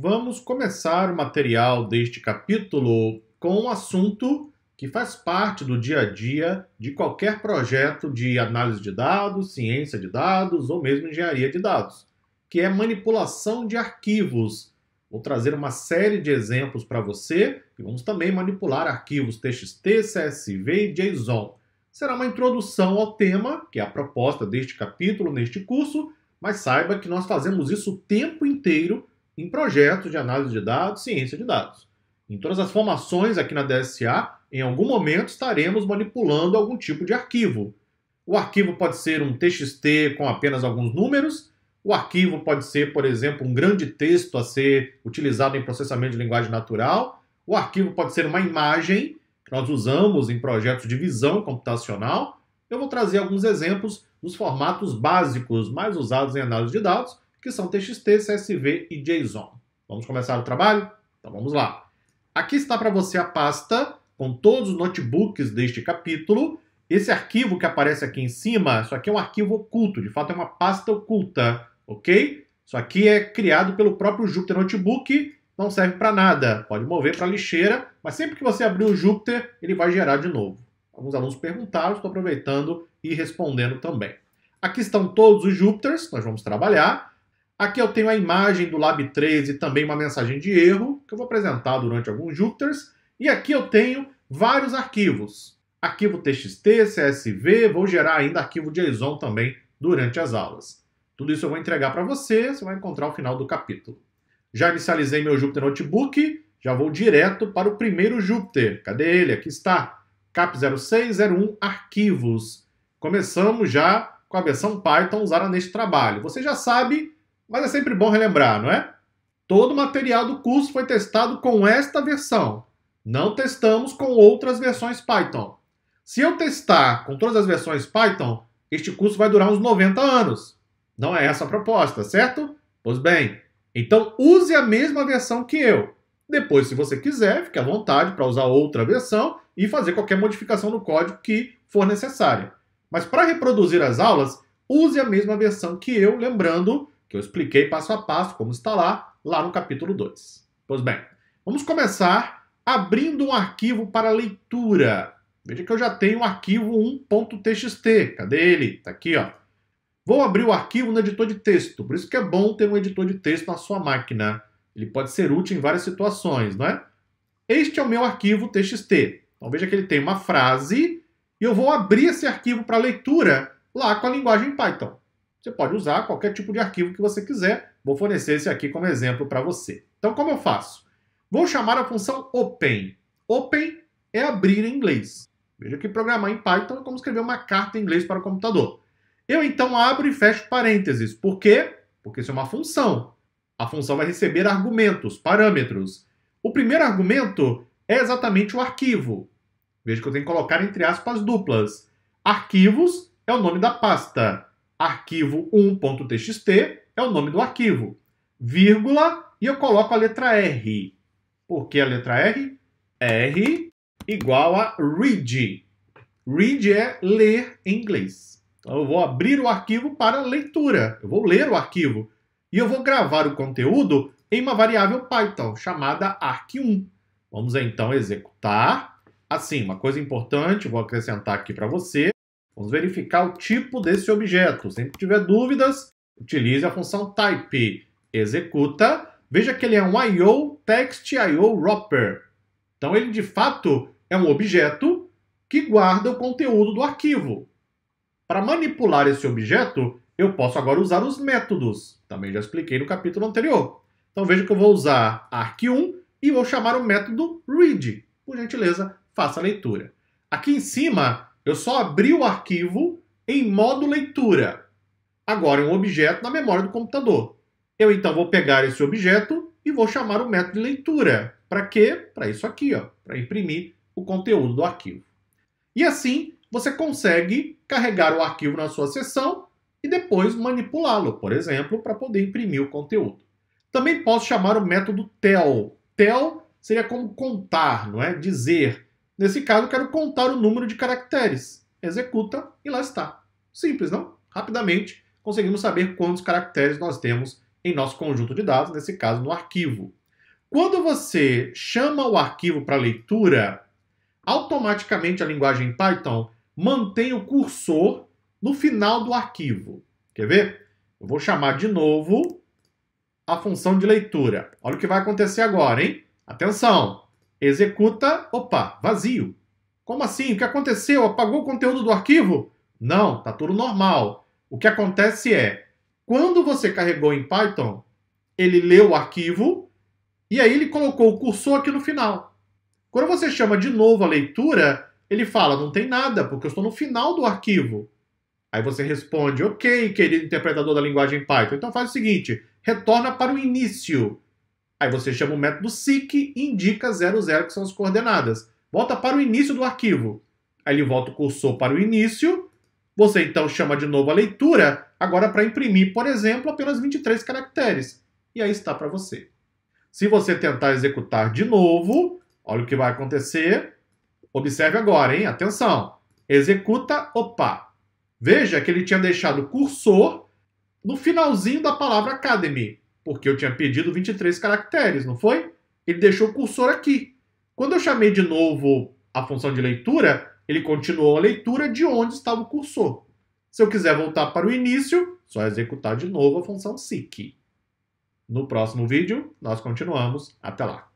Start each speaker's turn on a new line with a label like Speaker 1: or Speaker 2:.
Speaker 1: Vamos começar o material deste capítulo com um assunto que faz parte do dia a dia de qualquer projeto de análise de dados, ciência de dados ou mesmo engenharia de dados, que é manipulação de arquivos. Vou trazer uma série de exemplos para você e vamos também manipular arquivos TXT, CSV e JSON. Será uma introdução ao tema, que é a proposta deste capítulo neste curso, mas saiba que nós fazemos isso o tempo inteiro em projetos de análise de dados, ciência de dados. Em todas as formações aqui na DSA, em algum momento estaremos manipulando algum tipo de arquivo. O arquivo pode ser um TXT com apenas alguns números, o arquivo pode ser, por exemplo, um grande texto a ser utilizado em processamento de linguagem natural, o arquivo pode ser uma imagem que nós usamos em projetos de visão computacional. Eu vou trazer alguns exemplos dos formatos básicos mais usados em análise de dados, que são TXT, CSV e JSON. Vamos começar o trabalho? Então vamos lá. Aqui está para você a pasta com todos os notebooks deste capítulo. Esse arquivo que aparece aqui em cima, isso aqui é um arquivo oculto, de fato é uma pasta oculta, ok? Isso aqui é criado pelo próprio Jupyter Notebook, não serve para nada, pode mover para a lixeira, mas sempre que você abrir o Jupyter, ele vai gerar de novo. Alguns alunos perguntaram, estou aproveitando e respondendo também. Aqui estão todos os Jupyters que nós vamos trabalhar. Aqui eu tenho a imagem do Lab 3 e também uma mensagem de erro, que eu vou apresentar durante alguns Jupyters. E aqui eu tenho vários arquivos. Arquivo TXT, CSV, vou gerar ainda arquivo JSON também durante as aulas. Tudo isso eu vou entregar para você vai encontrar ao final do capítulo. Já inicializei meu Jupyter Notebook, já vou direto para o primeiro Jupyter. Cadê ele? Aqui está. CAP0601 Arquivos. Começamos já com a versão Python usada neste trabalho. Você já sabe, mas é sempre bom relembrar, não é? Todo o material do curso foi testado com esta versão. Não testamos com outras versões Python. Se eu testar com todas as versões Python, este curso vai durar uns 90 anos. Não é essa a proposta, certo? Pois bem, então use a mesma versão que eu. Depois, se você quiser, fique à vontade para usar outra versão e fazer qualquer modificação no código que for necessária. Mas para reproduzir as aulas, use a mesma versão que eu, lembrando que eu expliquei passo a passo como instalar lá no capítulo 2. Pois bem, vamos começar abrindo um arquivo para leitura. Veja que eu já tenho o arquivo 1.txt. Cadê ele? Está aqui, ó. Vou abrir o arquivo no editor de texto. Por isso que é bom ter um editor de texto na sua máquina. Ele pode ser útil em várias situações, não é? Este é o meu arquivo TXT. Então veja que ele tem uma frase e eu vou abrir esse arquivo para leitura lá com a linguagem Python. Você pode usar qualquer tipo de arquivo que você quiser. Vou fornecer esse aqui como exemplo para você. Então como eu faço? Vou chamar a função open. Open é abrir em inglês. Veja que programar em Python é como escrever uma carta em inglês para o computador. Eu então abro e fecho parênteses. Por quê? Porque isso é uma função. A função vai receber argumentos, parâmetros. O primeiro argumento é exatamente o arquivo. Veja que eu tenho que colocar entre aspas duplas. Arquivos é o nome da pasta. Arquivo 1.txt é o nome do arquivo. Vírgula e eu coloco a letra R. Por que a letra R? R igual a read. Read é ler em inglês. Então eu vou abrir o arquivo para leitura. Eu vou ler o arquivo. E eu vou gravar o conteúdo em uma variável Python chamada arq1. Vamos então executar. Assim, uma coisa importante, vou acrescentar aqui para você. Vamos verificar o tipo desse objeto. Sempre que tiver dúvidas, utilize a função type. Executa. Veja que ele é um I/O text I/O wrapper. Então ele de fato é um objeto que guarda o conteúdo do arquivo. Para manipular esse objeto, eu posso agora usar os métodos. Também já expliquei no capítulo anterior. Então veja que eu vou usar arq1 e vou chamar o método read. Por gentileza, faça a leitura. Aqui em cima, eu só abri o arquivo em modo leitura. Agora é um objeto na memória do computador. Eu então vou pegar esse objeto e vou chamar o método de leitura. Para quê? Para isso aqui, ó, para imprimir o conteúdo do arquivo. E assim, você consegue carregar o arquivo na sua seção e depois manipulá-lo, por exemplo, para poder imprimir o conteúdo. Também posso chamar o método tell. Tell seria como contar, não é? Dizer. Nesse caso, eu quero contar o número de caracteres. Executa e lá está. Simples, não? Rapidamente, conseguimos saber quantos caracteres nós temos em nosso conjunto de dados, nesse caso no arquivo. Quando você chama o arquivo para leitura, automaticamente a linguagem Python mantém o cursor no final do arquivo. Quer ver? Eu vou chamar de novo a função de leitura. Olha o que vai acontecer agora, hein? Atenção! Executa, opa, vazio. Como assim? O que aconteceu? Apagou o conteúdo do arquivo? Não, tá tudo normal. O que acontece é, quando você carregou em Python, ele leu o arquivo e aí ele colocou o cursor aqui no final. Quando você chama de novo a leitura, ele fala, não tem nada, porque eu estou no final do arquivo. Aí você responde, ok, querido interpretador da linguagem Python. Então faz o seguinte, retorna para o início. Aí você chama o método seek e indica 00, que são as coordenadas. Volta para o início do arquivo. Aí ele volta o cursor para o início. Você então chama de novo a leitura, agora para imprimir, por exemplo, apenas 23 caracteres. E aí está para você. Se você tentar executar de novo, olha o que vai acontecer. Observe agora, hein? Atenção. Executa, opa. Veja que ele tinha deixado o cursor no finalzinho da palavra Academy, porque eu tinha pedido 23 caracteres, não foi? Ele deixou o cursor aqui. Quando eu chamei de novo a função de leitura, ele continuou a leitura de onde estava o cursor. Se eu quiser voltar para o início, só executar de novo a função seek. No próximo vídeo, nós continuamos. Até lá!